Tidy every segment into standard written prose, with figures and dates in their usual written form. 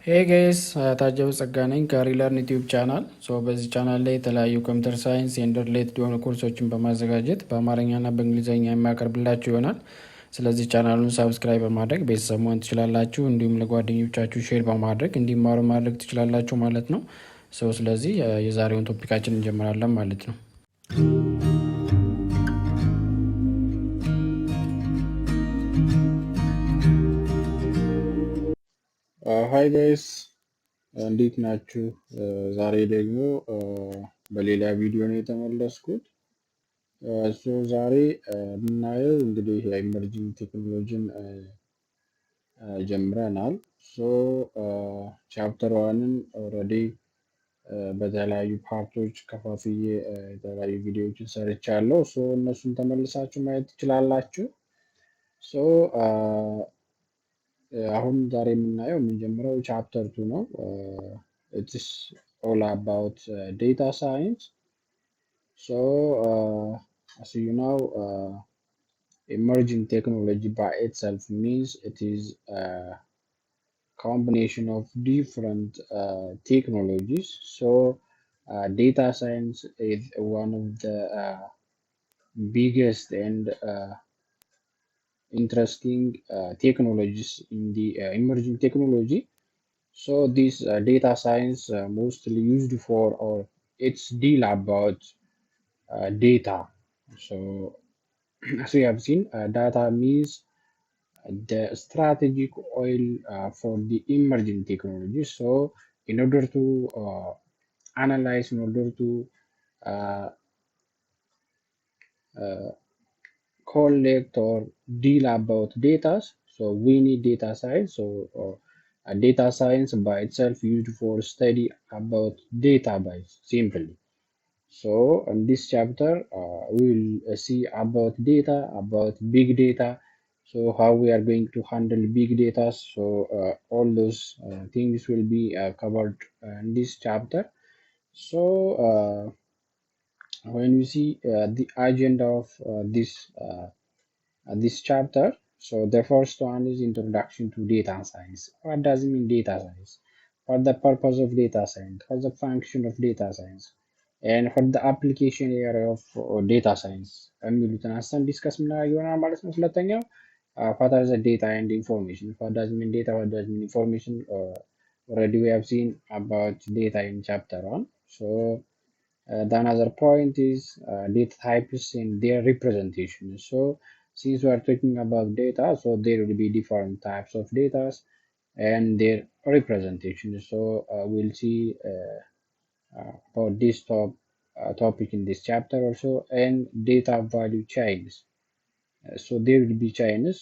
ሄይ ጋይስ ታጀቡ ጸጋ ነኝ ከሪለርን ዩቲዩብ ቻናል። በዚህ ቻናል ላይ የተለያዩ ኮምፒውተር ሳይንስ ኤንድ ሪሌትድ የሆኑ ኮርሶችን በማዘጋጀት በአማርኛና በእንግሊዝኛ የሚያቀርብላችሁ ይሆናል። ስለዚህ ቻናሉን ሳብስክራይብ በማድረግ ቤተሰብ መሆን ትችላላችሁ። እንዲሁም ለጓደኞቻችሁ ሼር በማድረግ እንዲማሩ ማድረግ ትችላላችሁ ማለት ነው። ስለዚህ የዛሬውን ቶፒካችን እንጀምራለን ማለት ነው። ሃይ ጋይስ እንዴት ናችሁ? ዛሬ ደግሞ በሌላ ቪዲዮ ነው የተመለስኩት። ዛሬ የምናየው እንግዲህ የኢመርጂንግ ቴክኖሎጂን ጀምረናል። ቻፕተር ዋንን ኦልሬዲ በተለያዩ ፓርቶች ከፋፍዬ የተለያዩ ቪዲዮዎችን ሰርቻለሁ። እነሱን ተመልሳችሁ ማየት ትችላላችሁ። አሁን ዛሬ የምናየው የምንጀምረው ቻፕተር 2 ነው። ኢትስ ኦል አባውት ዴታ ሳይንስ። as you know, emerging technology by itself means it is a combination of different technologies. Data science is one of the biggest and interesting technologies in the emerging technology. This data science mostly used for, or it's deal about data. As we have seen, data means the strategic oil for the emerging technology. In order to analyze, in order to collect or deal about data, we need data science. Data science by itself used for study about database simply. In this chapter we will see about data, about big data, how we are going to handle big data. All those things will be covered in this chapter. When you see the agenda of this chapter, the first one is introduction to data science. What does it mean, data science? What the purpose of data science? What's the function of data science? And what the application area of data science? የሚሉትን ሀሳብ ዲስከስ የምናደርግ ይሆናል ማለት ነው። ሁለተኛው what are the data and information? What does mean data? What does mean information? Already we have seen about data in chapter 1. The another point is data types and their representation. Since we are talking about data, there will be different types of data and their representation. We'll see about this topic in this chapter also, and data value chains. There will be chains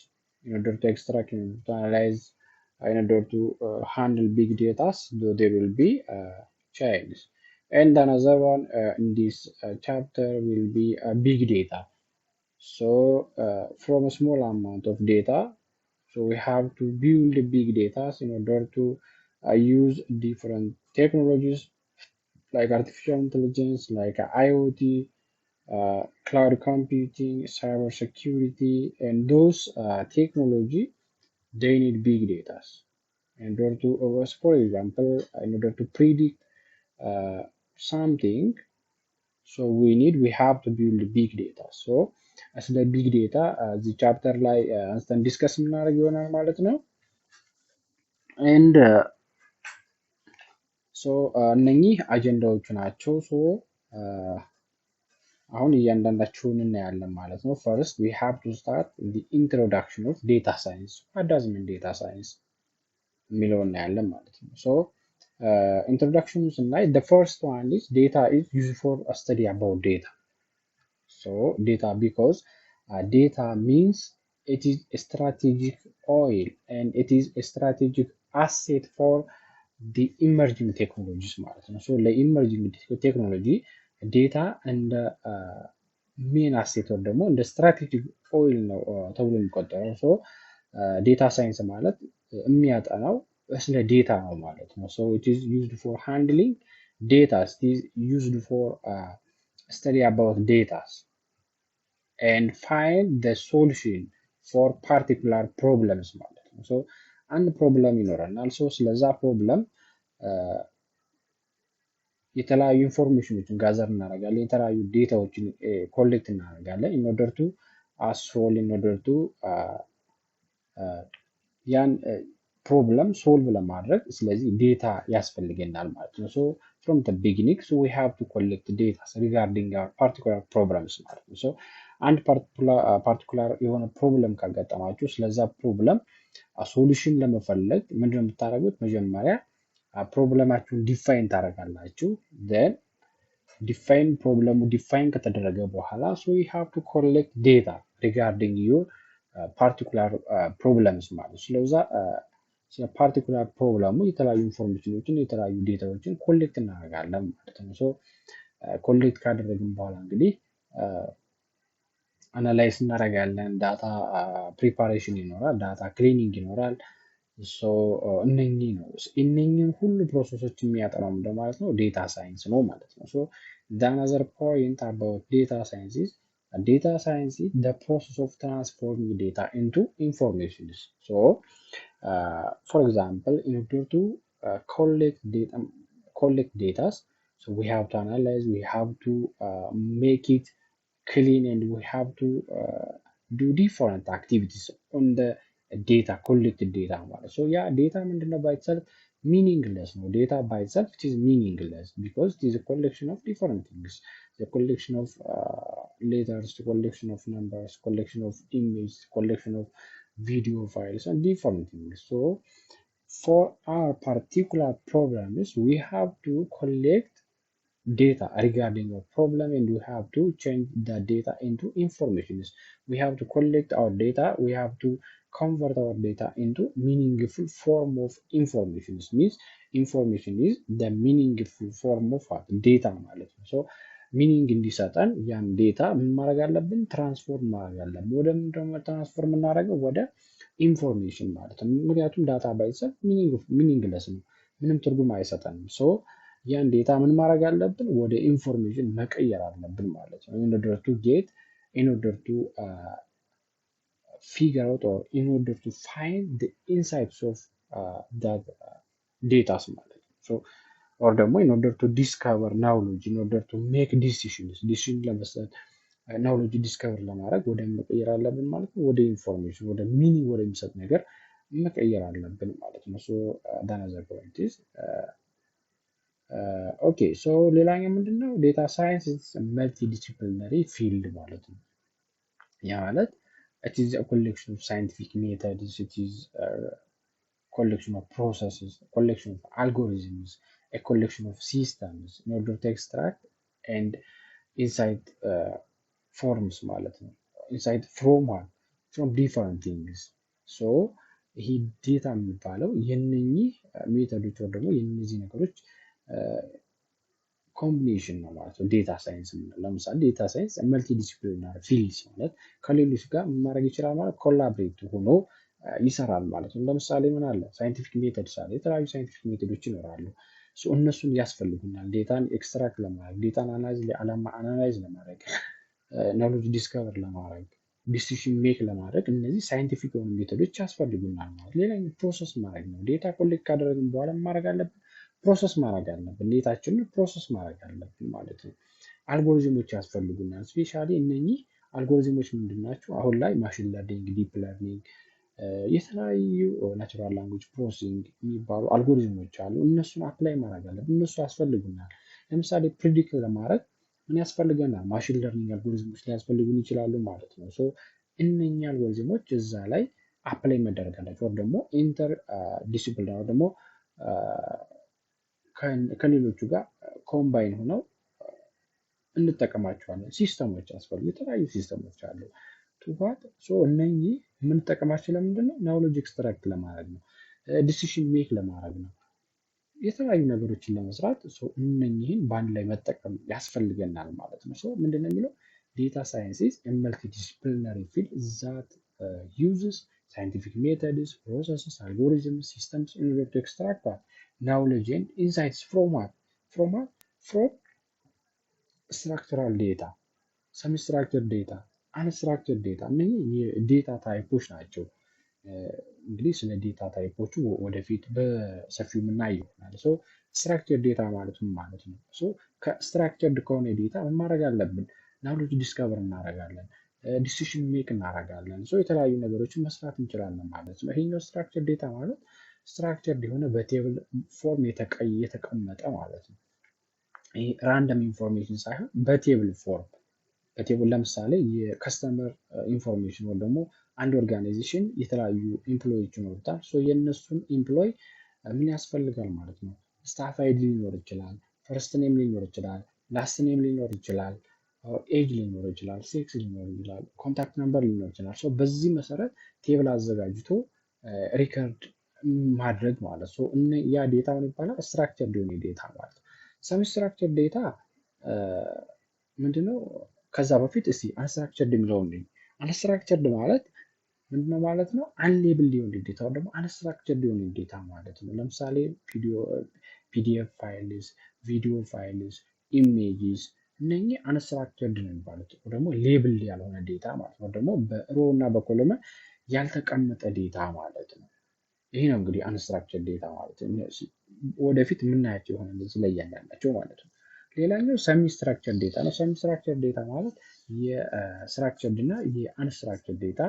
in order to extract, in order to analyze, in order to handle big data. There will be chains. And another one in this chapter will be big data. From a small amount of data, we have to build big data in order to use different technologies like artificial intelligence, like IoT, cloud computing, cyber security, and those technology, they need big data in order to, for example, in order to predict something. We have to build big data. ስለ ቢግ ዴታ እዚህ ቻፕተር ላይ አንስተን ዲስከስ የምናደርግ ይሆናል ማለት ነው። ኤንድ እነኚህ አጀንዳዎቹ ናቸው። አሁን እያንዳንዳቸውን እናያለን ማለት ነው። ፈርስት ዊ ሃቭ ቱ ስታርት the introduction of data science. what does mean data science የሚለው እናያለን ማለት ነው። introduction ስናይ the first one is data is used for a study about data. Data, because data means it is a strategic oil and it is a strategic asset for the emerging technologies ማለት ነው። ለኢመርጂንግ ቴክኖሎጂ ዴታ እንደ ሜን አሴት ወይም ደግሞ እንደ ስትራቴጂክ ኦይል ነው ተብሎ የሚቆጠረው። ዴታ ሳይንስ ማለት የሚያጠናው ስለ ዴታ ነው ማለት ነው። it is used for handling data. It is used for study about data and find the solution for particular problems ማለት ነው። አንድ ፕሮብለም ይኖረናል። ሶ ስለዛ ፕሮብለም የተለያዩ ኢንፎርሜሽኖችን ጋዘር እናደርጋለን፣ የተለያዩ ዴታዎችን ኮሌክት እናደርጋለን ኢን ኦርደር ቱ አሶል ኢን ኦርደር ቱ ያን ፕሮብለም ሶልቭ ለማድረግ ስለዚህ ዴታ ያስፈልገናል ማለት ነው። ሶ ፍሮም ዘ ቢጊኒንግ ሶ ዊ ሃቭ ቱ ኮሌክት ዴታ ሪጋርዲንግ አወር ፓርቲኩላር ፕሮብለምስ ማለት ነው። ሶ አንድ ፓርቲኩላር የሆነ ፕሮብለም ካጋጠማችሁ ስለዛ ፕሮብለም ሶሉሽን ለመፈለግ ምንድነው የምታደርጉት? መጀመሪያ ፕሮብለማችሁን ዲፋይን ታደርጋላችሁ። then ዲፋይን ፕሮብለሙ ዲፋይን ከተደረገ በኋላ ሶ ዩ ሃቭ ቱ ኮሌክት ዴታ ሪጋርዲንግ ዩር ፓርቲኩላር ፕሮብለምስ ማለት ስለዛ ስለ ፓርቲኩላር ፕሮብለሙ የተለያዩ ኢንፎርሜሽኖችን የተለያዩ ዴታዎችን ኮሌክት እናደርጋለን ማለት ነው። ሶ ኮሌክት ካደረግን በኋላ እንግዲህ አናላይዝ እናደርጋለን። ዳታ ፕሪፓሬሽን ይኖራል፣ ዳታ ክሊኒንግ ይኖራል። ሶ እነኚህን ሁሉ ፕሮሰሶች የሚያጠናው ማለት ነው ዴታ ሳይንስ ነው ማለት ነው። ሶ the another point about data science is data science is the process of transforming data into informations. So for example, in order to collect data, so we have to analyze, we have to make it clean, and we have to do different activities on the data, collected data. So yeah, data by itself meaningless. No, data by itself it is meaningless because it is a collection of different things. The collection of letters, the collection of numbers, collection of images, collection of video files, and different things. So for our particular problems, we have to collect data regarding a problem, and we have to change the data into informations. We have to collect our data, we have to convert our data into meaningful form of informations. Means information is the meaningful form of data ማለት ነው። ሶ ሚኒንግ እንዲሰጠን ያን ዴታ ምን ማድረግ አለብን? ትራንስፎርም ማድረግ አለብን። ወደ ምንድነው ትራንስፎርም እናደርገው? ወደ ኢንፎርሜሽን ማለት ነው። ምክንያቱም ዳታ ባይሰጥ ሚኒንግለስ ነው፣ ምንም ትርጉም አይሰጠንም። ሶ ያን ዴታ ምን ማድረግ አለብን? ወደ ኢንፎርሜሽን መቀየር አለብን ማለት ነው። in order to get, in order to figure out, or in order to find the insights of that data ማለት ነው። so or ደግሞ in order to discover knowledge, in order to make decision ለመስጠት knowledge discover ለማድረግ ወደ መቀየር አለብን ማለት ነው። ወደ ኢንፎርሜሽን፣ ወደ ሚኒንግ ወደሚሰጥ ነገር መቀየር አለብን ማለት ነው። so that is the point is ኦኬ ሶ ሌላኛው ምንድነው? ዴታ ሳይንስ ኢዝ መልቲ ዲሲፕሊነሪ ፊልድ ማለት ነው። ያ ማለት it is a collection of scientific methods, it is a collection of processes, a collection of algorithms, a collection of systems in order to extract and insight forms ማለት ነው። insight from different things. so ይሄ ዴታ የሚባለው የነኚህ ሜቶዶች ወይ ደግሞ የነዚህ ነገሮች ኮምቢኔሽን ነው ማለት ነው። ዴታ ሳይንስ የምንለው ለምሳሌ ዴታ ሳይንስ መልቲ ዲሲፕሊናሪ ፊልድ ማለት ከሌሎች ጋር ማድረግ ይችላል ማለት ኮላብሬት ሆኖ ይሰራል ማለት ነው። ለምሳሌ ምን አለ? ሳይንቲፊክ ሜቶድስ አለ፣ የተለያዩ ሳይንቲፊክ ሜቶዶች ይኖራሉ። እነሱን ያስፈልጉናል ዴታን ኤክስትራክት ለማድረግ፣ ዴታን አናላይዝ ለማድረግ፣ ኖሌጅ ዲስከቨር ለማድረግ፣ ዲሲሽን ሜክ ለማድረግ እነዚህ ሳይንቲፊክ የሆኑ ሜቶዶች ያስፈልጉናል ማለት። ሌላኛው ፕሮሰስ ማድረግ ነው። ዴታ ኮሌክት ካደረግን በኋላ ማድረግ አለብን፣ ፕሮሰስ ማድረግ አለብን። ዴታችንን ፕሮሰስ ማድረግ አለብን ማለት ነው። አልጎሪዝሞች ያስፈልጉናል። ስፔሻሊ እነኚህ አልጎሪዝሞች ምንድን ናቸው? አሁን ላይ ማሽን ለርኒንግ፣ ዲፕ ለርኒንግ፣ የተለያዩ ናቹራል ላንጉጅ ፕሮሰሲንግ የሚባሉ አልጎሪዝሞች አሉ። እነሱን አፕላይ ማድረግ አለብን። እነሱ ያስፈልጉናል። ለምሳሌ ፕሪዲክት ለማድረግ ምን ያስፈልገናል? ማሽን ለርኒንግ አልጎሪዝሞች ሊያስፈልጉን ይችላሉ ማለት ነው። ሶ እነኛ አልጎሪዝሞች እዛ ላይ አፕላይ መደረግ አላቸው። ወር ደግሞ ኢንተር ዲሲፕሊናሪ ደግሞ ከሌሎቹ ጋር ኮምባይን ሆነው እንጠቀማቸዋለን። ሲስተሞች ያስፈልጉ፣ የተለያዩ ሲስተሞች አሉ። ቱዋት እነኚህ የምንጠቀማቸው ለምንድን ነው? ናውሌጅ ኤክስትራክት ለማድረግ ነው፣ ዲሲሽን ሜክ ለማድረግ ነው፣ የተለያዩ ነገሮችን ለመስራት እነኚህን በአንድ ላይ መጠቀም ያስፈልገናል ማለት ነው። ምንድን ነው የሚለው? ዴታ ሳይንስ ኢዝ ኤ መልቲዲሲፕሊናሪ ፊልድ ዛት uses scientific methods, processes, algorithms, systems in order to extract knowledge and insights from from structural data, semi-structured data, unstructured data። እነዚህ የዴታ ታይፖች ናቸው። እንግዲህ ስለ ዴታ ታይፖቹ ወደፊት በሰፊው የምናይ ይሆናል። ሶ ስትራክቸር ዴታ ማለት ምን ማለት ነው? ሶ ከስትራክቸርድ ከሆነ ዴታ ምን ማድረግ አለብን? ናውሌጅ ዲስከቨር እናደርጋለን፣ ዲሲሽን ሜክ እናደርጋለን። ሶ የተለያዩ ነገሮችን መስራት እንችላለን ማለት ነው። ይሄኛው ስትራክቸር ዴታ ማለት ስትራክቸርድ የሆነ በቴብል ፎርም የተቀመጠ ማለት ነው። ይሄ ራንደም ኢንፎርሜሽን ሳይሆን በቴብል ፎርም በቴብል ለምሳሌ የከስተመር ኢንፎርሜሽን ወይም ደግሞ አንድ ኦርጋናይዜሽን የተለያዩ ኢምፕሎዮች ይኖሩታል። ሶ የእነሱን ኢምፕሎይ ምን ያስፈልጋል ማለት ነው? ስታፍ አይዲ ሊኖር ይችላል፣ ፈርስት ኔም ሊኖር ይችላል፣ ላስት ኔም ሊኖር ይችላል፣ ኤጅ ሊኖር ይችላል፣ ሴክስ ሊኖር ይችላል፣ ኮንታክት ነምበር ሊኖር ይችላል። ሶ በዚህ መሰረት ቴብል አዘጋጅቶ ሪከርድ ማድረግ ማለት ነው። ያ ዴታ ምን ይባላል? ስትራክቸርድ የሆነ ዴታ ማለት ነው። ሰም ስትራክቸርድ ዴታ ምንድነው? ከዛ በፊት እስቲ አንስትራክቸርድ የሚለውን አንስትራክቸርድ ማለት ምንድነው ማለት ነው? አንሌብል ሊሆን ዴታ ወይ ደግሞ አንስትራክቸርድ ሊሆን ዴታ ማለት ነው። ለምሳሌ ፒዲኤፍ ፋይልስ፣ ቪዲዮ ፋይልስ፣ ኢሜጅስ እነኚህ አንስትራክቸርድ ነው የሚባሉት ወይ ደግሞ ሌብል ያልሆነ ዴታ ማለት ነው። ደግሞ በሮ እና በኮለመ ያልተቀመጠ ዴታ ማለት ነው። ይሄ ነው እንግዲህ አንስትራክቸርድ ዴታ ማለት ነው። ወደፊት የምናያቸው የሆነ እንደዚህ ላይ ያላቸው ማለት ነው። ሌላኛው ሰሚ ስትራክቸር ዴታ ነው። ሰሚ ስትራክቸር ዴታ ማለት የስትራክቸርድ እና የአንስትራክቸርድ ዴታ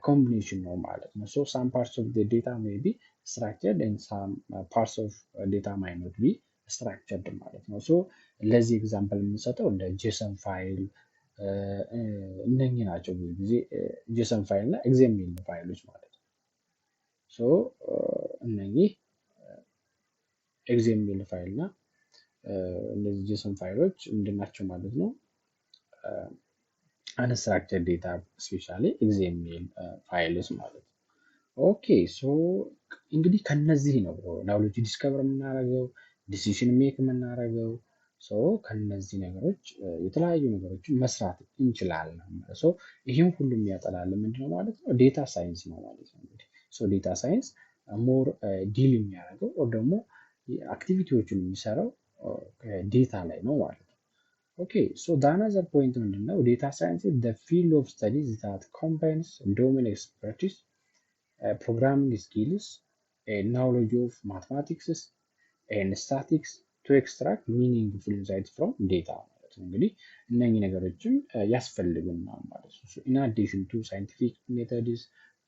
ኮምቢኔሽን ነው ማለት ነው። ሶ ሳም ፓርትስ ኦፍ ዴታ ሜይ ቢ ስትራክቸርድ ኤንድ ሳም ፓርትስ ኦፍ ዴታ ማይ ኖት ቢ ስትራክቸርድ ማለት ነው። ሶ ለዚህ ኤግዛምፕል የምንሰጠው እንደ ጄሰን ፋይል እነኚህ ናቸው። ብዙ ጊዜ ጄሰን ፋይል እና ኤግዜምኤል ፋይሎች ማለት ነው። ሶ እነኚህ ኤግዜምኤል ፋይል እና እነዚህ ጄሰን ፋይሎች ምንድናቸው ማለት ነው? አንስትራክቸርድ ዴታ ስፔሻሊ ኤግዜምኤል ፋይልስ ማለት ነው። ኦኬ ሶ እንግዲህ ከነዚህ ነው ናውሌጅ ዲስከቨር የምናደርገው፣ ዲሲሽን ሜክ የምናደርገው። ሶ ከነዚህ ነገሮች የተለያዩ ነገሮችን መስራት እንችላለን ማለት ነው። ይህም ሁሉም ያጠላል ምንድነው ማለት ነው? ዴታ ሳይንስ ነው ማለት ነው። እንግዲህ ሶ ዴታ ሳይንስ ሞር ዲል የሚያደርገው ወይ ደግሞ አክቲቪቲዎችን የሚሰራው ዴታ ላይ ነው ማለት ነው። ኦኬ ሶ አናዘር ፖይንት ምንድነው? ዴታ ሳይንስ the field of studies that combines domain expertise, programming skills, knowledge of mathematics and statistics to extract meaningful insights from data ማለት ነው። እንግዲህ እነኚህ ነገሮችም ያስፈልጉናል ማለት ነው። in addition to scientific methods,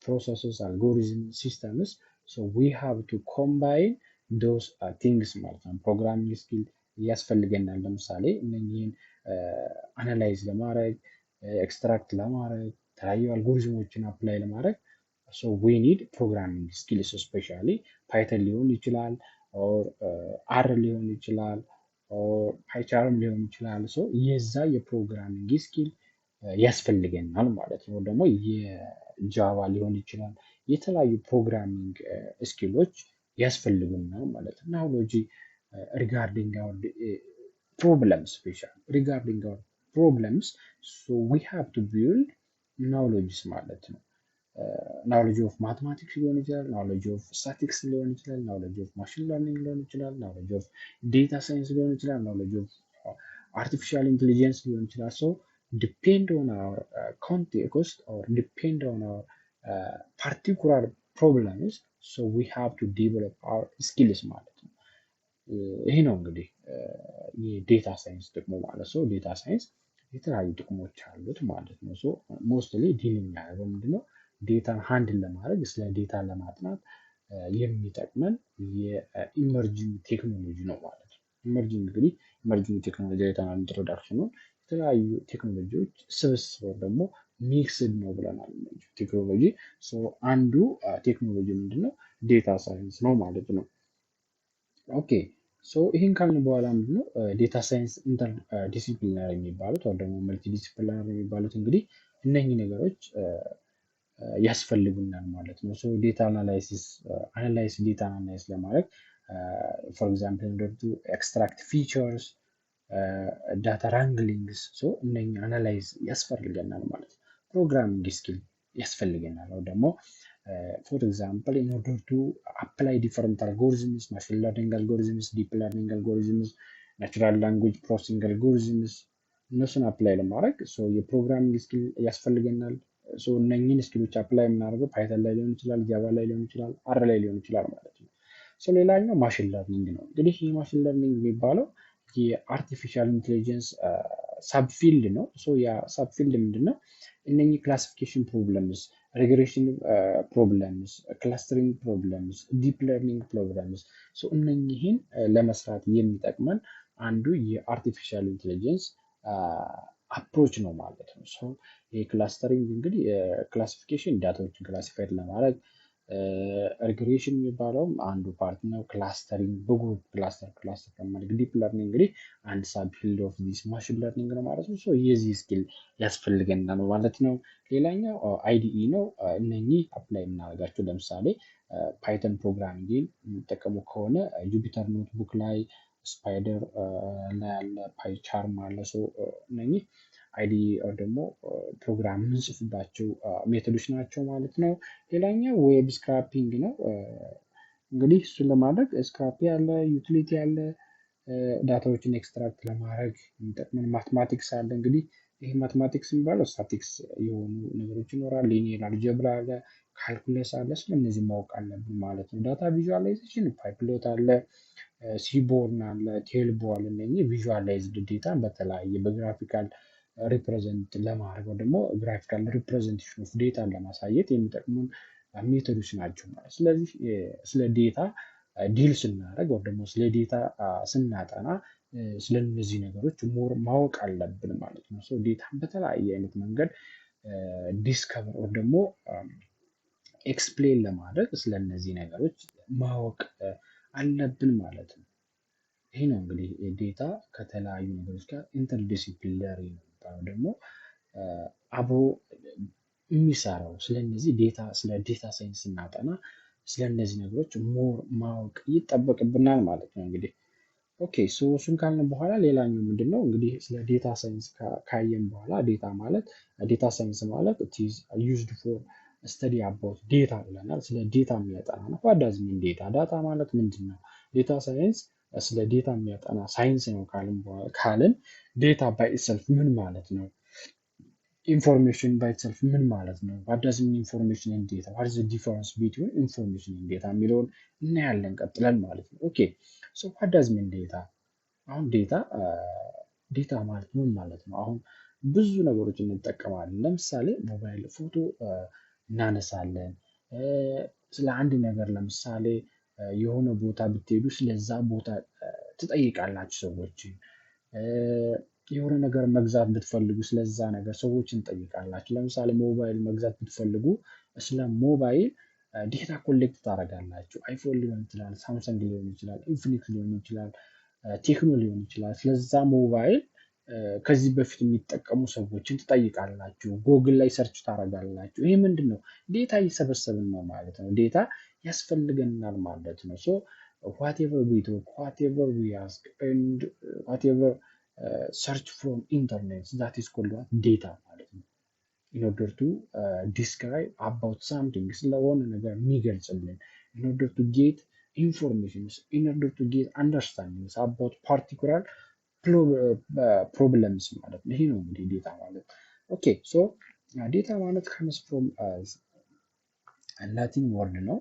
processes, algorithms, systems, so we have to combine those things ማለት ነው። ፕሮግራሚንግ ስኪል ያስፈልገናል። ለምሳሌ እነኚህን አናላይዝ ለማድረግ ኤክስትራክት ለማድረግ የተለያዩ አልጎሪዝሞችን አፕላይ ለማድረግ ሶ ዊ ኒድ ፕሮግራሚንግ ስኪልስ ስፔሻሊ ፓይተን ሊሆን ይችላል ኦር አር ሊሆን ይችላል ኦር ፓይቻርም ሊሆን ይችላል። ሶ የዛ የፕሮግራሚንግ ስኪል ያስፈልገናል ማለት ነው። ደግሞ የጃቫ ሊሆን ይችላል የተለያዩ ፕሮግራሚንግ ስኪሎች ያስፈልጉናል ማለት ነው። ናውሎጂ regarding our problems, special regarding our problems, so we have to build knowledge ማለት ነው። knowledge of mathematics ሊሆን ይችላል፣ knowledge of statistics ሊሆን ይችላል፣ knowledge of machine learning ሊሆን ይችላል፣ knowledge of data science ሊሆን ይችላል፣ knowledge of artificial intelligence ሊሆን ይችላል። so depend on our context or depend on our particular problems, so we have to develop our skills ማለት ነው። ይሄ ነው እንግዲህ የዴታ ሳይንስ ጥቅሙ ማለት ነው። ዴታ ሳይንስ የተለያዩ ጥቅሞች አሉት ማለት ነው። ሶ ሞስትሊ ዲል የሚያደርገው ምንድነው? ዴታን ሃንድል ለማድረግ ስለ ዴታ ለማጥናት የሚጠቅመን የኢመርጂንግ ቴክኖሎጂ ነው ማለት ነው። ኢመርጂንግ ቴክኖሎጂ አይተናል ኢንትሮዳክሽን ነው። የተለያዩ ቴክኖሎጂዎች ስብስብ ደግሞ ሚክስድ ነው ብለናል። ቴክኖሎጂ አንዱ ቴክኖሎጂ ምንድነው? ዴታ ሳይንስ ነው ማለት ነው። ኦኬ ሶ ይህን ካልን በኋላ ምንድነው ዴታ ሳይንስ ኢንተር ዲሲፕሊናሪ የሚባሉት ወይ ደግሞ መልቲ ዲሲፕሊናሪ የሚባሉት እንግዲህ እነኚህ ነገሮች ያስፈልጉናል ማለት ነው። ሶ ዴታ አናላይዝ ዴታ አናላይዝ ለማድረግ ፎር ኤግዛምፕል እንደቱ ኤክስትራክት ፊቸርስ ዳታ ራንግሊንግስ ሶ እነኚህ አናላይዝ ያስፈልገናል ማለት ነው። ፕሮግራሚንግ ስኪል ያስፈልገናል ወይ ደግሞ for example in order to apply different algorithms, machine learning algorithms, deep learning algorithms, natural language processing algorithms እነሱን አፕላይ ለማድረግ የፕሮግራሚንግ ስኪል ያስፈልገናል። እነኚህን ስኪሎች አፕላይ የምናደርገው ፓይተን ላይ ሊሆን ይችላል፣ ጃቫ ላይ ሊሆን ይችላል፣ አር ላይ ሊሆን ይችላል ማለት ነው። ሌላኛው ማሽን ለርኒንግ ነው። እንግዲህ ይህ ማሽን ለርኒንግ የሚባለው የአርቲፊሻል ኢንቴሊጀንስ ሳብፊልድ ነው። ያ ሳብፊልድ ምንድን ነው? እነኚህ ክላሲፊኬሽን ፕሮብለምስ፣ ሬግሬሽን ፕሮብለምስ፣ ክላስተሪንግ ፕሮብለምስ፣ ዲፕ ለርኒንግ ፕሮብለምስ እነኚህን ለመስራት የሚጠቅመን አንዱ የአርቲፊሻል ኢንቴሊጀንስ አፕሮች ነው ማለት ነው። የክላስተሪንግ እንግዲህ ክላሲፊኬሽን ዳታዎችን ክላሲፋይድ ለማድረግ፣ ሪግሬሽን የሚባለውም አንዱ ፓርት ነው። ክላስተሪንግ በግሩፕ ክላስተር ከማድረግ፣ ዲፕ ለርኒንግ እንግዲህ አንድ ሳብ ፊልድ ኦፍ ዲስ ማሽን ለርኒንግ ነው ማለት ነው። የዚህ ስኪል ያስፈልገናል ማለት ነው። ሌላኛው አይዲኢ ነው። እነኚህ አፕላይ የምናደርጋቸው ለምሳሌ ፓይተን ፕሮግራሚንግን የሚጠቀሙ ከሆነ ጁፒተር ኖትቡክ ላይ፣ ስፓይደር ላይ ያለ ፓይቻርም አለ። እነኚህ አይዲ ደግሞ ፕሮግራም የምንጽፍባቸው ሜቶዶች ናቸው ማለት ነው። ሌላኛው ዌብ ስክራፒንግ ነው። እንግዲህ እሱን ለማድረግ ስክራፒ ያለ፣ ዩቲሊቲ ያለ፣ ዳታዎችን ኤክስትራክት ለማድረግ የሚጠቅመን ማትማቲክስ አለ። እንግዲህ ይህ ማትማቲክስ የሚባለው ስታቲክስ የሆኑ ነገሮች ይኖራል። ሊኒየር አልጀብራ አለ፣ ካልኩለስ አለ። ስለነዚህ ማወቅ አለብን ማለት ነው። ዳታ ቪዥዋላይዜሽን ፓይፕሎት አለ፣ ሲቦርን አለ፣ ቴልቦ አለ። እነኚህ ቪዥዋላይዝድ ዴታን በተለያየ በግራፊካል ሪፕሬዘንት ለማድረግ ደግሞ ግራፊካል ሪፕሬዘንቴሽን ኦፍ ዴታን ለማሳየት የሚጠቅሙን ሜቶዶች ናቸው ማለት። ስለዚህ ስለ ዴታ ዲል ስናደርግ ወይ ደግሞ ስለ ዴታ ስናጠና ስለነዚህ ነገሮች ሞር ማወቅ አለብን ማለት ነው። ዴታን በተለያየ አይነት መንገድ ዲስከቨር ወይ ደግሞ ኤክስፕሌን ለማድረግ ስለነዚህ ነገሮች ማወቅ አለብን ማለት ነው። ይሄ ነው እንግዲህ ዴታ ከተለያዩ ነገሮች ጋር ኢንተርዲሲፕሊነሪ ነው ደግሞ አብሮ የሚሰራው። ስለነዚህ ዴታ ስለ ዴታ ሳይንስ ስናጠና ስለነዚህ ነገሮች ሞር ማወቅ ይጠበቅብናል ማለት ነው። እንግዲህ ኦኬ እሱን ካልን በኋላ ሌላኛው ምንድን ነው እንግዲህ ስለ ዴታ ሳይንስ ካየን በኋላ ዴታ ሳይንስ ማለት ዩዝድ ፎር ስተዲ አባውት ዴታ ብለናል። ስለ ዴታ የሚያጠና ነው። ዋት ሚን ዴታ? ዳታ ማለት ምንድን ነው? ዴታ ሳይንስ ስለ ዴታ የሚያጠና ሳይንስ ነው ካልን ዴታ ባይ ኢትሰልፍ ምን ማለት ነው? ኢንፎርሜሽን ባይ ኢትሰልፍ ምን ማለት ነው? ዋት ሚን ኢንፎርሜሽን ኤንድ ዴታ? ዋት ኢዝ ዘ ዲፈረንስ ቢትዊን ኢንፎርሜሽን ኤንድ ዴታ የሚለውን እናያለን ቀጥለን ማለት ነው። ኦኬ ዋት ሚን ዴታ? አሁን ዴታ ማለት ምን ማለት ነው? አሁን ብዙ ነገሮች እንጠቀማለን። ለምሳሌ ሞባይል ፎቶ እናነሳለን። ስለ አንድ ነገር ለምሳሌ የሆነ ቦታ ብትሄዱ ስለዛ ቦታ ትጠይቃላችሁ ሰዎችን። የሆነ ነገር መግዛት ብትፈልጉ ስለዛ ነገር ሰዎችን ትጠይቃላችሁ። ለምሳሌ ሞባይል መግዛት ብትፈልጉ ስለ ሞባይል ዴታ ኮሌክት ታደርጋላችሁ። አይፎን ሊሆን ይችላል፣ ሳምሰንግ ሊሆን ይችላል፣ ኢንፊኒክስ ሊሆን ይችላል፣ ቴክኖ ሊሆን ይችላል። ስለዛ ሞባይል ከዚህ በፊት የሚጠቀሙ ሰዎችን ትጠይቃላችሁ። ጎግል ላይ ሰርች ታደርጋላችሁ። ይሄ ምንድን ነው? ዴታ እየሰበሰብን ነው ማለት ነው። ዴታ ያስፈልገናል ማለት ነው። whatever we talk, whatever we ask, and whatever search from internet, that is called what? Data ማለት ነው። in order to describe about something ስለሆነ ነገር የሚገልጽልን in order to get informations, in order to get understandings about particular ፕሮብለምስ ማለት ነው። ይሄ ነው እንግዲህ ዴታ ማለት። ኦኬ ዴታ ማለት comes from ላቲን ወርድ ነው።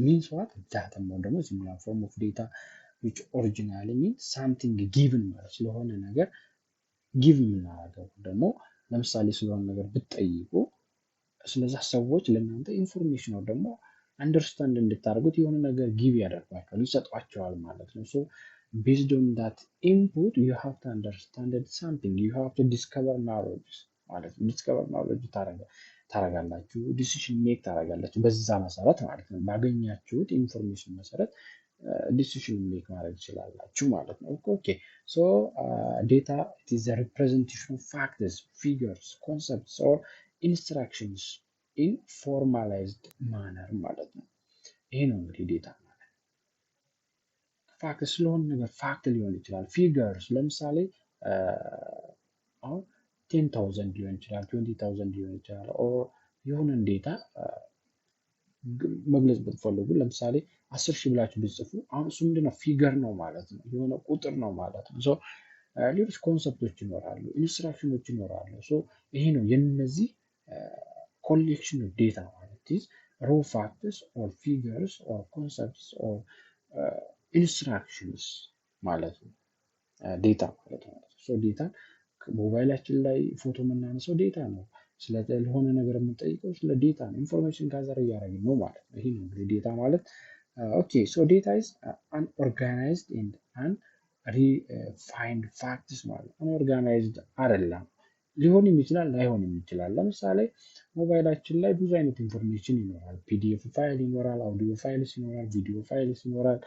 means what? ዳታ ማለት ደግሞ ሲሚላር ፎርም ኦፍ ዴታ which originally means something given ማለት ስለሆነ ነገር ጊቭ የምናደርገው ደግሞ ለምሳሌ ስለሆነ ነገር ብትጠይቁ ስለዛ ሰዎች ለእናንተ ኢንፎርሜሽን ነው ደግሞ አንደርስታንድ እንድታደርጉት የሆነ ነገር ጊቭ ያደርጓቸዋል፣ ይሰጧቸዋል ማለት ነው። based on that input you have to understand something, you have to discover knowledge ማለት ነው። ዲስከቨር ናውሌጅ ታረጋላችሁ፣ ዲሲሽን ሜክ ታረጋላችሁ በዛ መሰረት ማለት ነው። ባገኛችሁት ኢንፎርሜሽን መሰረት ዲሲሽን ሜክ ማድረግ ትችላላችሁ ማለት ነው። ኦኬ ዴታ it is a representation of facts, figures, concepts or instructions in formalized manner ማለት ነው። ይሄ ነው እንግዲህ ዴታ ማለት። ፋክት ስለሆነ ነገር ፋክት ሊሆን ይችላል። ፊገርስ ለምሳሌ አሁን 10,000 ሊሆን ይችላል፣ 20,000 ሊሆን ይችላል። የሆነን ዴታ መግለጽ ብትፈልጉ ለምሳሌ 10,000 ብላችሁ ብትጽፉ አሁን እሱ ምንድነው? ፊገር ነው ማለት ነው። የሆነ ቁጥር ነው ማለት ነው። ሌሎች ኮንሰፕቶች ይኖራሉ፣ ኢንስትራክሽኖች ይኖራሉ። ይሄ ነው የነዚህ collection of data ማለት is raw facts or figures or concepts or instructions ማለት ነው ዴታ ማለት ነው። ሶ ዴታ ሞባይላችን ላይ ፎቶ የምናነሳው ዴታ ነው። ስለሆነ ነገር የምንጠይቀው ስለ ዴታ ነው። ኢንፎርሜሽን ጋዘር እያደረግን ነው ማለት ነው። ይሄ ነው እንግዲህ ዴታ ማለት። ኦኬ ሶ ዴታ ኢዝ አንኦርጋናይዝድ ኤንድ አንሪፋይንድ ፋክትስ ማለት ነው። አንኦርጋናይዝድ አይደለም፣ ሊሆንም ይችላል ላይሆንም ይችላል። ለምሳሌ ሞባይላችን ላይ ብዙ አይነት ኢንፎርሜሽን ይኖራል። ፒዲኤፍ ፋይል ይኖራል፣ አውዲዮ ፋይልስ ይኖራል፣ ቪዲዮ ፋይልስ ይኖራል፣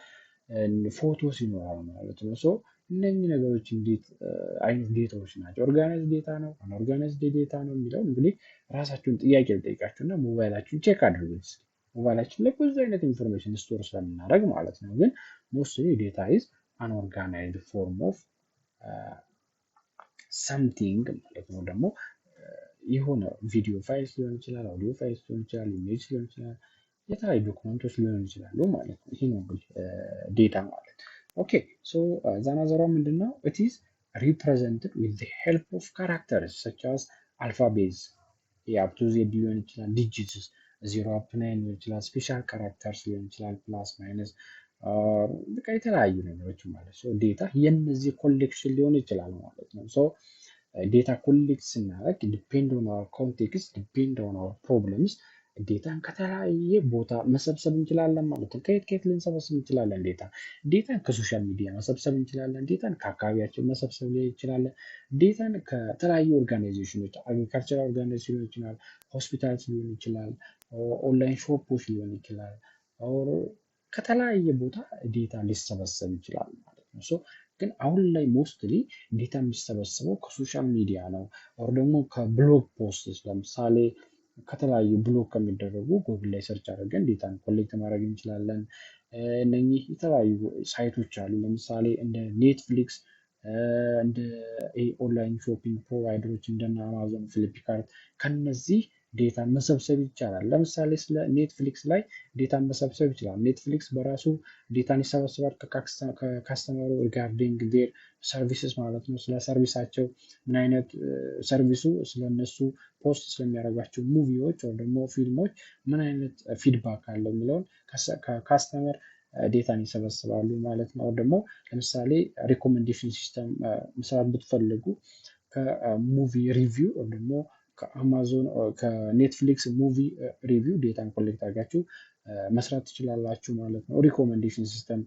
ፎቶስ ይኖራል ማለት ነው። ሶ እነኚህ ነገሮች እንዴት አይነት ዴታዎች ናቸው? ኦርጋናይዝ ዴታ ነው አንኦርጋናይዝድ ዴታ ነው የሚለው እንግዲህ ራሳችሁን ጥያቄ ልጠይቃችሁ እና ሞባይላችሁን ቼክ አድርጉት። ሞባይላችን ላይ ብዙ አይነት ኢንፎርሜሽን ስቶር ስለምናደርግ ማለት ነው። ግን ሞስትሊ ዴታ ኢዝ አንኦርጋናይዝድ ፎርም ኦፍ ሰምቲንግ ማለት ነው። ደግሞ የሆነ ቪዲዮ ፋይልስ ሊሆን ይችላል፣ አውዲዮ ፋይልስ ሊሆን ይችላል፣ ኢሜጅ ሊሆን ይችላል፣ የተለያዩ ዶክመንቶች ሊሆን ይችላሉ ማለት ነው። ይሄ ነው እንግዲህ ዴታ ማለት። ኦኬ ሶ ዛናዘሯ ምንድነው? ኢት ኢዝ ሪፕሬዘንትድ ዊዝ ዘ ሄልፕ ኦፍ ካራክተርስ ሰች አዝ አልፋቤዝ የአፕ ቱ ዜድ ሊሆን ይችላል፣ ዲጂትስ 0 አፕ 9 ሊሆን ይችላል፣ ስፔሻል ካራክተርስ ሊሆን ይችላል፣ ፕላስ ማይነስ በቃ የተለያዩ ነገሮች ማለት ነው። ዴታ የነዚህ ኮሌክሽን ሊሆን ይችላል ማለት ነው። ሶ ዴታ ኮሌክት ስናደርግ ዲፔንድ ኦን አወር ኮንቴክስት ዲፔንድ ኦን አወር ፕሮብለምስ ዴታን ከተለያየ ቦታ መሰብሰብ እንችላለን ማለት ነው። ከየት ከየት ልንሰበስብ እንችላለን? ዴታን ከሶሻል ሚዲያ መሰብሰብ እንችላለን። ዴታን ከአካባቢያችን መሰብሰብ እንችላለን። ዴታን ከተለያዩ ኦርጋናይዜሽኖች አግሪካልቸራል ኦርጋናይዜሽን ሊሆን ይችላል፣ ሆስፒታልስ ሊሆን ይችላል፣ ኦንላይን ሾፖች ሊሆን ይችላል፣ ከተለያየ ቦታ ዴታ ሊሰበሰብ ይችላል ማለት ነው። ሶ ግን አሁን ላይ ሞስትሊ ዴታ የሚሰበሰበው ከሶሻል ሚዲያ ነው፣ ኦር ደግሞ ከብሎግ ፖስትስ ለምሳሌ ከተለያዩ ብሎግ ከሚደረጉ ጉግል ላይ ሰርች አድርገን ዴታን ኮሌክት ማድረግ እንችላለን። እነኚህ የተለያዩ ሳይቶች አሉ። ለምሳሌ እንደ ኔትፍሊክስ እንደ ኦንላይን ሾፒንግ ፕሮቫይደሮች እንደነ አማዞን፣ ፍሊፕካርት ከነዚህ ዴታን መሰብሰብ ይቻላል። ለምሳሌ ስለ ኔትፍሊክስ ላይ ዴታን መሰብሰብ ይችላል። ኔትፍሊክስ በራሱ ዴታን ይሰበስባል ከካስተመሩ ሪጋርዲንግ ዴር ሰርቪስስ ማለት ነው። ስለ ሰርቪሳቸው ምን አይነት ሰርቪሱ ስለነሱ ፖስት ስለሚያደርጓቸው ሙቪዎች ወይ ደግሞ ፊልሞች ምን አይነት ፊድባክ አለው የሚለውን ከካስተመር ዴታን ይሰበስባሉ ማለት ነው። ደግሞ ለምሳሌ ሪኮሜንዴሽን ሲስተም መስራት ብትፈልጉ ከሙቪ ሪቪው ወይ ደግሞ ከአማዞን ከኔትፍሊክስ ሙቪ ሪቪው ዴታን ኮሌክት አድርጋችሁ መስራት ትችላላችሁ ማለት ነው። ሪኮሜንዴሽን ሲስተም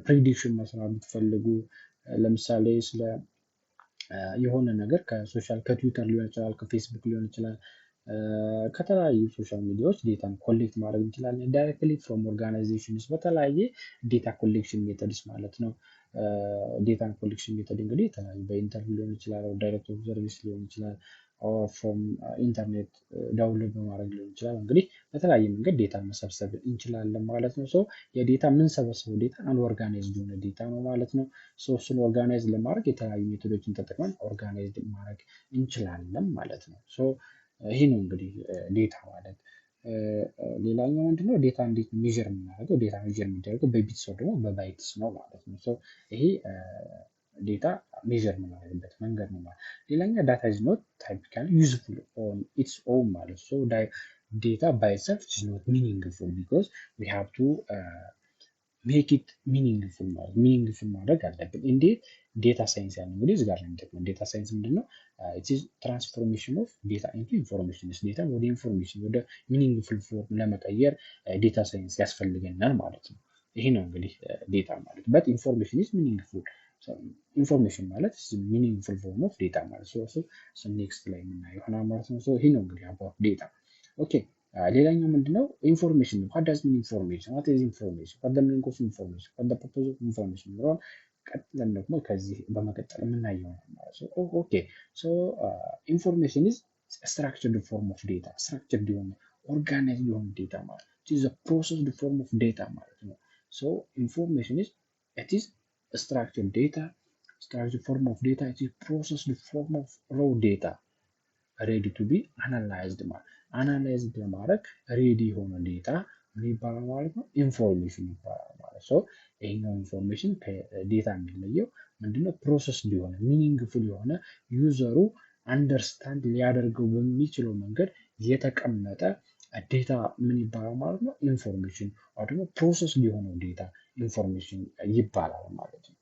ፕሪዲክሽን መስራት ብትፈልጉ ለምሳሌ ስለ የሆነ ነገር ከትዊተር ሊሆን ይችላል፣ ከፌስቡክ ሊሆን ይችላል፣ ከተለያዩ ሶሻል ሚዲያዎች ዴታን ኮሌክት ማድረግ እንችላለን። ዳይሬክትሊ ፍሮም ኦርጋናይዜሽንስ በተለያየ ዴታ ኮሌክሽን ሜተድስ ማለት ነው። ዴታን ኮሌክሽን ሜተድ እንግዲህ የተለያዩ በኢንተርቪው ሊሆን ይችላል፣ ዳይሬክት ኦብዘርቪስ ሊሆን ይችላል፣ ኦር ፍሮም ኢንተርኔት ዳውንሎድ በማድረግ ሊሆን ይችላል። እንግዲህ በተለያየ መንገድ ዴታ መሰብሰብ እንችላለን ማለት ነው። ሶ የዴታ የምንሰበስበው ዴታ አንኦርጋናይዝድ የሆነ ዴታ ነው ማለት ነው። ሶ እሱን ኦርጋናይዝ ለማድረግ የተለያዩ ሜቶዶችን ተጠቅመን ኦርጋናይዝድ ማድረግ እንችላለን ማለት ነው። ሶ ይሄ ነው እንግዲህ ዴታ ማለት። ሌላኛው ምንድነው? ዴታ እንዴት ሜዥር የምናደርገው? ዴታ ሜዥር የሚደረገው በቢትስ ወይ ደግሞ በባይትስ ነው ማለት ነው። ሶ ይሄ ዴታ ሜዥር የምናደርግበት መንገድ ነው ማለት። ሌላኛው ዳታ ኢዝ ኖት ታይፒካሊ ዩዝፉል ኦን ኢትስ ኦን ማለት ሶ ዴታ ባይ ኢትሰልፍ ኢዝ ኖት ሚኒንግፉል ቢኮዝ ዊ ሃቭ ቱ ሜክ ኢት ሚኒንግፉል ማለት ሚኒንግፉል ማድረግ አለብን። እንዴት? ዴታ ሳይንስ ያለው እንግዲህ እዚህ ጋር ነው የሚጠቅመን። ዴታ ሳይንስ ምንድነው? ኢት ኢዝ ትራንስፎርሜሽን ኦፍ ዴታ ኢንቱ ኢንፎርሜሽን። ዴታ ወደ ኢንፎርሜሽን ወደ ሚኒንግፉል ፎርም ለመቀየር ዴታ ሳይንስ ያስፈልገናል ማለት ነው። ይሄ ነው እንግዲህ ዴታ ማለት። በት ኢንፎርሜሽን ኢዝ ሚኒንግፉል ኢንፎርሜሽን ማለት ሚኒንግፉል ፎርም ኦፍ ዴታ ማለት ሶ ኔክስት ላይ የምናየው ይሆናል ማለት ነው። ሶ ይሄ ነው እንግዲህ አባውት ዴታ። ኦኬ ሌላኛው ምንድነው? ኢንፎርሜሽን ነው። ዋት ዳዝ ሚን ኢንፎርሜሽን? ዋት ኢዝ ኢንፎርሜሽን? ዋት ዘ ሚኒንግ ኦፍ ኢንፎርሜሽን? ዋት ዘ ፐርፖዝ ኦፍ ኢንፎርሜሽን የሚለውን ቀጥለን ደግሞ ከዚህ በመቀጠል የምናየው ማለት ነው። ኦኬ ሶ ኢንፎርሜሽን ኢዝ ስትራክቸርድ ፎርም ኦፍ ዴታ። ስትራክቸርድ የሆነ ኦርጋናይዝድ የሆነ ዴታ ማለት ኢዝ አ ፕሮሰስድ ፎርም ኦፍ ዴታ ማለት ነው። ሶ ኢንፎርሜሽን ኢዝ ኢት ኢዝ structured data, structured form of data, it is processed form of raw data ready to be analyzed ማለት አናላይዝድ ለማድረግ ሬዲ የሆነ ዴታ ምን ይባላል ማለት ነው? ኢንፎርሜሽን ይባላል ማለት ነው። ይሄኛው ኢንፎርሜሽን ከዴታ የሚለየው ምንድነው? ፕሮሰስ የሆነ ሚኒንግፉል የሆነ ዩዘሩ አንደርስታንድ ሊያደርገው በሚችለው መንገድ የተቀመጠ ዴታ ምን ይባላል ማለት ነው? ኢንፎርሜሽን ወይ ደግሞ ፕሮሰስ ሊሆነው ዴታ ኢንፎርሜሽን ይባላል ማለት ነው።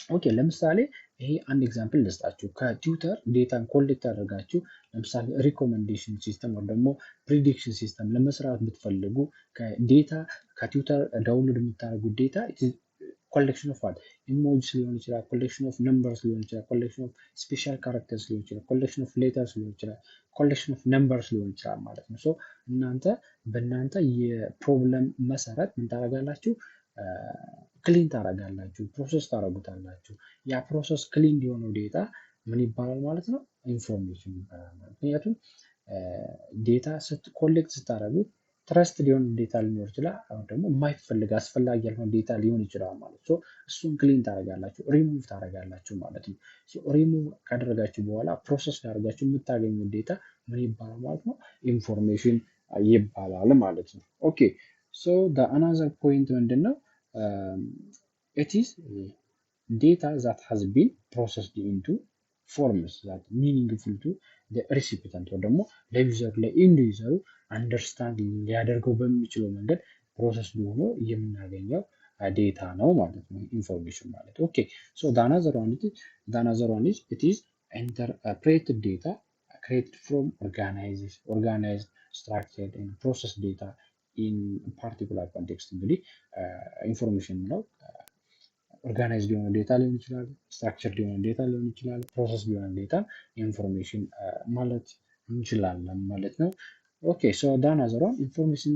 ኦኬ ለምሳሌ ይሄ አንድ ኤግዛምፕል ልስጣችሁ። ከቲዩተር ዴታን ኮሌክት አድርጋችሁ ለምሳሌ ሪኮመንዴሽን ሲስተም ወይ ደግሞ ፕሪዲክሽን ሲስተም ለመስራት ብትፈልጉ ከዴታ ከቲዩተር ዳውንሎድ የምታደርጉት ዴታ ኮሌክሽን ኦፍ ዋት ኢሞጂስ ሊሆን ይችላል፣ ኮሌክሽን ኦፍ ነምበርስ ሊሆን ይችላል፣ ኮሌክሽን ኦፍ ስፔሻል ካራክተርስ ሊሆን ይችላል፣ ኮሌክሽን ኦፍ ሌተርስ ሊሆን ይችላል፣ ኮሌክሽን ኦፍ ነምበርስ ሊሆን ይችላል ማለት ነው። ሶ እናንተ በእናንተ የፕሮብለም መሰረት ምን ታደርጋላችሁ? ክሊን ታደርጋላችሁ፣ ፕሮሰስ ታደርጉታላችሁ። ያ ፕሮሰስ ክሊን የሆነው ዴታ ምን ይባላል ማለት ነው? ኢንፎርሜሽን ይባላል ማለት ነው። ምክንያቱም ዴታ ኮሌክት ስታደርጉት ትረስት ሊሆን ዴታ ሊኖር ይችላል፣ አሁን ደግሞ የማይፈልግ አስፈላጊ ያልሆነ ዴታ ሊሆን ይችላል ማለት ነው። እሱን ክሊን ታደርጋላችሁ፣ ሪሙቭ ታደርጋላችሁ ማለት ነው። ሪሙቭ ካደረጋችሁ በኋላ ፕሮሰስ ካደረጋችሁ የምታገኙት ዴታ ምን ይባላል ማለት ነው? ኢንፎርሜሽን ይባላል ማለት ነው። ኦኬ ሶ አናዘር ፖይንት ምንድን ነው? It is data that has been processed into forms that meaningful to the recipient ወይ ደግሞ ለዩዘር ለኢንድ ዩዘሩ አንደርስታንድ ሊያደርገው በሚችለው መንገድ ፕሮሰስ ሆኖ የምናገኘው ዴታ ነው ማለት ነው ኢንፎርሜሽን ማለት። ኦኬ ሶ another one is it is interpreted data created from organized structured and processed data in particular context። እንግዲህ ኢንፎርሜሽን ነው ኦርጋናይዝድ የሆነ ዴታ ሊሆን ይችላል፣ ስትራክቸርድ የሆነ ዴታ ሊሆን ይችላል፣ ፕሮሰስ የሆነ ዴታ ኢንፎርሜሽን ማለት እንችላለን ማለት ነው። ኦኬ ሶ another one ኢንፎርሜሽን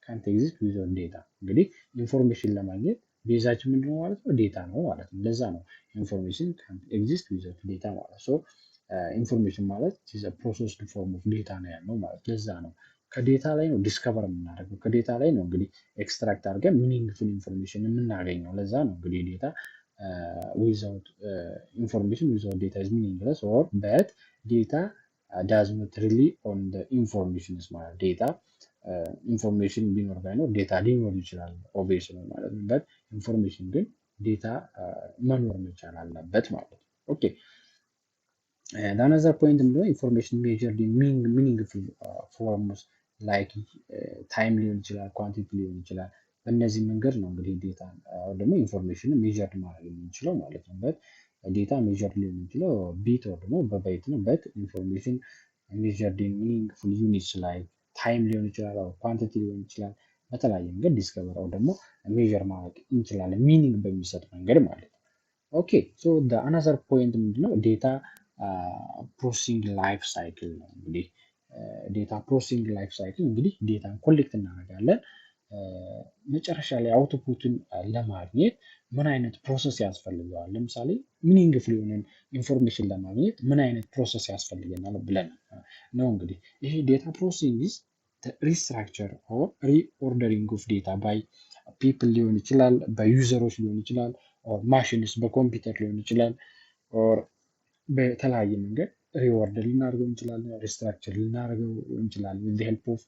ካንት ኤግዚስት ዊዛውት ዴታ። እንግዲህ ኢንፎርሜሽን ለማግኘት ቤዛችን ምንድን ነው ማለት ነው? ዴታ ነው ማለት ነው። ለዛ ነው ኢንፎርሜሽን ካንት ኤግዚስት ዊዛውት ዴታ ማለት ነው። ኢንፎርሜሽን ማለት ፕሮሰስድ ፎርም ኦፍ ዴታ ነው ያለው ማለት ለዛ ነው ከዴታ ላይ ነው ዲስከቨር የምናደርገው፣ ከዴታ ላይ ነው እንግዲህ ኤክስትራክት አድርገን ሚኒንግፉል ኢንፎርሜሽን የምናገኘው። ለዛ ነው እንግዲህ ዴታ ዊዛውት ኢንፎርሜሽን ዊዛውት ዴታ ኢዝ ሚኒንግለስ ኦር በት ዴታ ዳዝ ኖት ሪሊ ኦን ዘ ኢንፎርሜሽንስ ማለት ዴታ ኢንፎርሜሽን ቢኖር ባይኖር ዴታ ሊኖር ይችላል ኦብቪየስ ነው ማለት ነው። በት ኢንፎርሜሽን ግን ዴታ መኖር መቻል አለበት ማለት ነው። ኦኬ another point ምንድነው? ኢንፎርሜሽን ሜጀርድ ኢን ሚኒንግፉል ፎርምስ ላይክ ታይም ሊሆን ይችላል፣ ኳንቲቲ ሊሆን ይችላል። በእነዚህ መንገድ ነው እንግዲህ ዴታ ደግሞ ኢንፎርሜሽን ሜጀርድ ማድረግ የምንችለው ማለት ነው። በት ዴታ ሜጀርድ ሊሆን የሚችለው ቢት ወይ ደግሞ በባይት ነው። በት ኢንፎርሜሽን ሜጀርድ ኢን ሚኒንግፉል ዩኒትስ ላይ ታይም ሊሆን ይችላል፣ ኳንቲቲ ሊሆን ይችላል። በተለያየ መንገድ ዲስከቨር ወይ ደግሞ ሜጀር ማድረግ እንችላለን ሚኒንግ በሚሰጥ መንገድ ማለት ነው። ኦኬ ሶ አናዘር ፖይንት ምንድነው? ዴታ ፕሮሰሲንግ ላይፍ ሳይክል ነው። እንግዲህ ዴታ ፕሮሰሲንግ ላይፍ ሳይክል እንግዲህ ዴታን ኮሌክት እናደርጋለን። መጨረሻ ላይ አውትፑትን ለማግኘት ምን አይነት ፕሮሰስ ያስፈልገዋል? ለምሳሌ ሚኒንግፉል የሆነን ኢንፎርሜሽን ለማግኘት ምን አይነት ፕሮሰስ ያስፈልገናል ብለን ነው እንግዲህ ይሄ ዴታ ፕሮሰሲንግ ኢዝ ሪስትራክቸር ኦር ሪኦርደሪንግ ኦፍ ዴታ ባይ ፒፕል ሊሆን ይችላል፣ በዩዘሮች ሊሆን ይችላል፣ ኦር ማሽንስ በኮምፒውተር ሊሆን ይችላል፣ ኦር በተለያየ መንገድ ሪወርድ ልናደርገው እንችላለን፣ ሪስትራክቸር ልናደርገው እንችላለን with the help of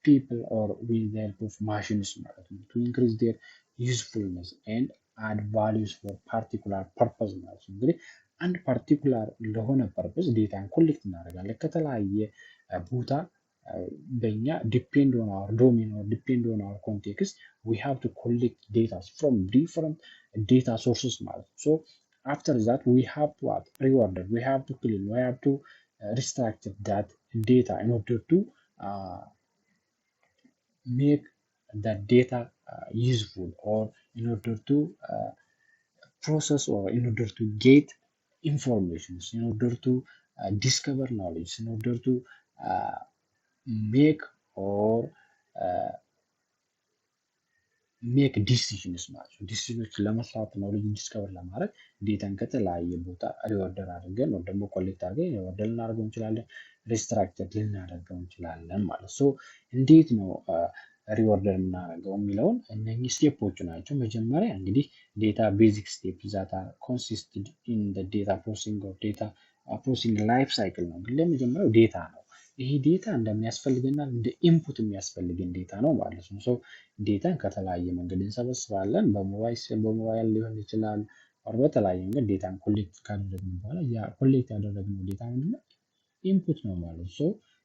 people or with the help of machines ማለት ነው to increase their usefulness and add values for particular purpose ማለት ነው። እንግዲህ አንድ ፓርቲኩላር ለሆነ ፐርፐስ ዴታን ኮሌክት እናደርጋለን ከተለያየ ቦታ በእኛ ዲፔንድ ኦን አወር ዶሜን ኦር ዲፔንድ ኦን አወር ኮንቴክስት we have to collect data from different data sources ማለት ነው። So after that we have to reorder, we have to clean, we have to restructure that data in order to make that data useful or in order to process or in order to get informations, in order to discover knowledge, in order to make or ሜክ ዲሲዥንስ ማለት ነው። ዲሲዥኖች ለመስራት ኖሌጅ ዲስከቨር ለማድረግ ዴታን ከተለያየ ቦታ ሪኦርደር አድርገን ወይ ደግሞ ኮሌክት አድርገን ሪኦርደር ልናደርገው እንችላለን፣ ሪስትራክቸር ልናደርገው እንችላለን ማለት ሶ እንዴት ነው ሪኦርደር የምናደርገው የሚለውን እነኚህ ስቴፖች ናቸው። መጀመሪያ እንግዲህ ዴታ ቤዚክ ስቴፕ ዛታ ኮንሲስትድ ኢን ዘ ዴታ ፕሮሰሲንግ ኦፍ ዴታ ፕሮሰሲንግ ላይፍ ሳይክል ነው። ግን ለመጀመሪያው ዴታ ነው። ይሄ ዴታ እንደሚያስፈልገና እንደ ኢንፑት የሚያስፈልግን ዴታ ነው ማለት ነው። ሶ ዴታን ከተለያየ መንገድ እንሰበስባለን። በሞባይል ሊሆን ይችላል፣ ኦር በተለያየ መንገድ ዴታን ኮሌክት ካደረግን በኋላ ያ ኮሌክት ያደረግነው ዴታ ምንድነው ኢንፑት ነው ማለት ሶ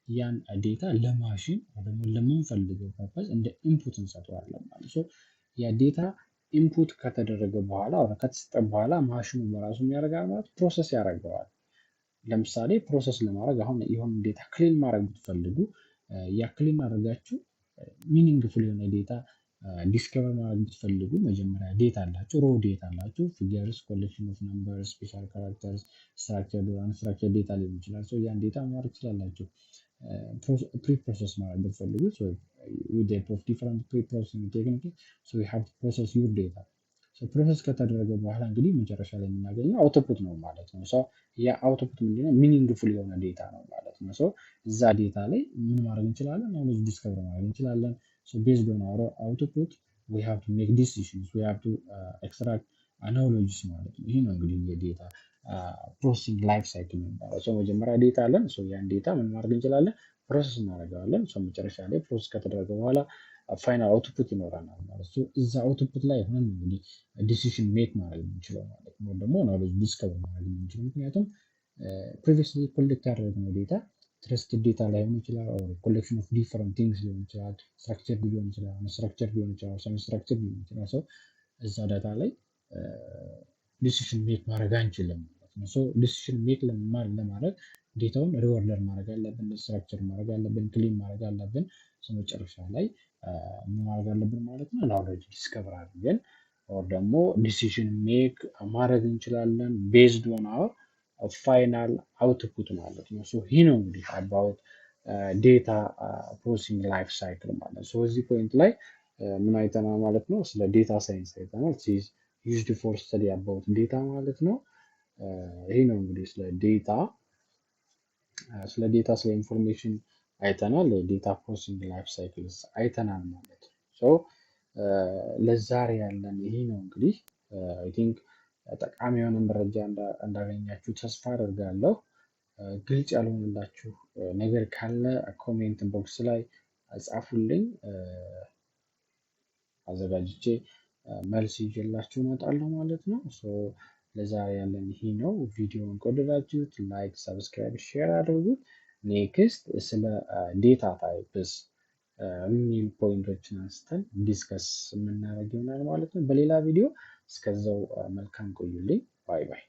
ያን ዴታ ለማሽን ወይ ደግሞ ለምንፈልገው ፐርፐዝ እንደ ኢንፑት እንሰጠዋለን ማለት ሶ ያ ዴታ ኢንፑት ከተደረገ በኋላ ወይ ከተሰጠ በኋላ ማሽኑ በራሱ ያደርጋል ማለት ፕሮሰስ ያደርገዋል። ለምሳሌ ፕሮሰስ ለማድረግ አሁን የሆነ ዴታ ክሊን ማድረግ ብትፈልጉ ያ ክሊን ማድረጋችሁ ሚኒንግፉል የሆነ ዴታ ዲስከቨር ማድረግ ብትፈልጉ መጀመሪያ ዴታ አላችሁ፣ ሮ ዴታ አላችሁ፣ ፊገርስ፣ ኮሌክሽን ኦፍ ነምበርስ፣ ስፔሻል ካራክተርስ፣ ስትራክቸር አንስትራክቸር ዴታ ሊሆን ይችላል። ሶ ያን ዴታ ማድረግ ትችላላችሁ። ፕሪ ፕሮሰስ ማድረግ ብትፈልጉ with a of different pre-processing techniques so we have to process your data ፕሮሰስ ከተደረገ በኋላ እንግዲህ መጨረሻ ላይ የምናገኘው አውትፑት ነው ማለት ነው። ሶ ያ አውትፑት ምንድነው ሚኒንግፉል የሆነ ዴታ ነው ማለት ነው። ሶ እዛ ዴታ ላይ ምን ማድረግ እንችላለን? ኖሌጅ ዲስከቨር ማድረግ እንችላለን። ሶ ቤዝድ ኦን አወር አውትፑት we have to make decisions we have to extract knowledge ማለት ነው። ይሄ ነው እንግዲህ የዴታ ፕሮሰሲንግ ላይፍ ሳይክል የሚባለው። ሶ መጀመሪያ ዴታ አለን። ሶ ያን ዴታ ምን ማድረግ እንችላለን? ፕሮሰስ እናደርገዋለን። ሶ መጨረሻ ላይ ፕሮሰስ ከተደረገ በኋላ ፋይናል አውትፑት ይኖረናል ማለት ነው። እዛ አውትፑት ላይ ሆነን እንግዲህ ዲሲሽን ሜክ ማድረግ የምንችለው ማለት ነው። ደግሞ ኖሌጅ ዲስከቨር ማድረግ የምንችለው ምክንያቱም ፕሪቪየስሊ ኮሌክት ያደረግነው ዴታ ትረስትድ ዴታ ላይሆን ይችላል፣ ኮሌክሽን ኦፍ ዲፈረንት ቲንግስ ሊሆን ይችላል፣ ስትራክቸር ሊሆን ይችላል፣ አንስትራክቸር ሊሆን ይችላል፣ ሰም ስትራክቸር ሊሆን ይችላል። ሰው እዛ ዳታ ላይ ዲሲሽን ሜክ ማድረግ አንችልም ማለት ነው። ሶ ዲሲሽን ሜክ ለማድረግ ዴታውን ሪኦርደር ማድረግ አለብን፣ ስትራክቸር ማድረግ አለብን፣ ክሊን ማድረግ አለብን። መጨረሻ ላይ ምን ማድረግ አለብን ማለት ነው? ኖሌጅ ዲስከቨር አድርገን ኦር ደግሞ ዲሲሽን ሜክ ማድረግ እንችላለን ቤዝድ ኦን አወር ፋይናል አውትፑት ማለት ነው። ሶ ይህ ነው እንግዲህ አባውት ዴታ ፕሮሰሲንግ ላይፍ ሳይክል ማለት ነው። ሶ እዚህ ፖይንት ላይ ምን አይተናል ማለት ነው? ስለ ዴታ ሳይንስ አይተናል። ኢዝ ዩዝድ ፎር ስተዲ አባውት ዴታ ማለት ነው። ይህ ነው እንግዲህ ስለ ዴታ ስለ ኢንፎርሜሽን አይተናል። ዴታ ፕሮሰሲንግ ላይፍ ሳይክልስ አይተናል ማለት ነው። ሶ ለዛሬ ያለን ይሄ ነው እንግዲህ አይ ቲንክ ጠቃሚ የሆነ መረጃ እንዳገኛችሁ ተስፋ አደርጋለሁ። ግልጽ ያልሆነላችሁ ነገር ካለ ኮሜንት ቦክስ ላይ ጻፉልኝ፣ አዘጋጅቼ መልስ ይዤላችሁ እመጣለሁ ማለት ነው። ሶ ለዛሬ ያለን ይሄ ነው። ቪዲዮውን ከወደዳችሁት ላይክ፣ ሰብስክራይብ፣ ሼር አድርጉት። ኔክስት ስለ ዴታ ታይፕስ የሚል ፖይንቶችን አንስተን ዲስከስ የምናደርግ ይሆናል ማለት ነው በሌላ ቪዲዮ። እስከዛው መልካም ቆዩልኝ። ባይ ባይ።